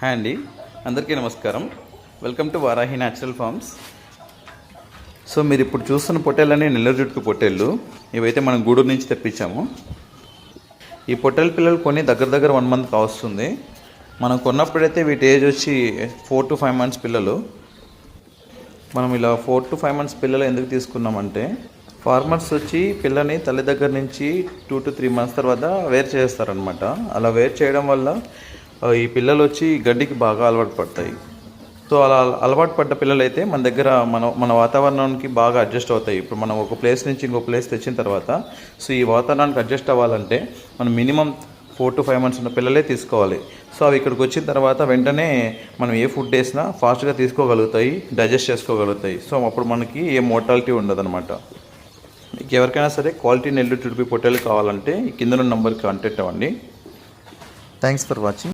Hi అండి, అందరికీ నమస్కారం. Welcome to Varahi natural farms. So మీరు ఇప్పుడు చూస్తున్న పొట్టేళ్ళని నెల్లూరు జుట్టు పొట్టేళ్ళు. ఇవైతే మనం గూడూరు నుంచి తెప్పించాము. ఈ పొట్టేళ్ళ పిల్లలు కొన్ని దగ్గర 1 మంత్ కావస్తుంది. మనం కొన్నప్పుడైతే వీటి ఏజ్ వచ్చి 4 to 5 months పిల్లలు. మనం ఇలా 4 to 5 months పిల్లలు ఎందుకు తీసుకున్నామంటే, ఫార్మర్స్ వచ్చి పిల్లని తల్లి దగ్గర నుంచి 2 to 3 months తర్వాత వేరు చేస్తారనమాట. అలా వేరు చేయడం వల్ల ఈ పిల్లలు వచ్చి గడ్డికి బాగా అలవాటు పడతాయి. సో అలా అలవాటు పడ్డ పిల్లలు అయితే మన దగ్గర మన వాతావరణానికి బాగా అడ్జస్ట్ అవుతాయి. ఇప్పుడు మనం ఒక ప్లేస్ నుంచి ఇంకో ప్లేస్ తెచ్చిన తర్వాత సో ఈ వాతావరణానికి అడ్జస్ట్ అవ్వాలంటే మనం మినిమం 4 to 5 months ఉన్న పిల్లలే తీసుకోవాలి. సో అవి ఇక్కడికి వచ్చిన తర్వాత వెంటనే మనం ఏ ఫుడ్ వేసినా ఫాస్ట్గా తీసుకోగలుగుతాయి, డైజెస్ట్ చేసుకోగలుగుతాయి. సో అప్పుడు మనకి ఏ మోర్టాలిటీ ఉండదన్నమాట. మీకు ఎవరికైనా సరే క్వాలిటీ నెల్లూరు జుడిపి పొట్టేలు కావాలంటే కింద నెంబర్కి కాంటాక్ట్ అవ్వండి. Thanks for watching.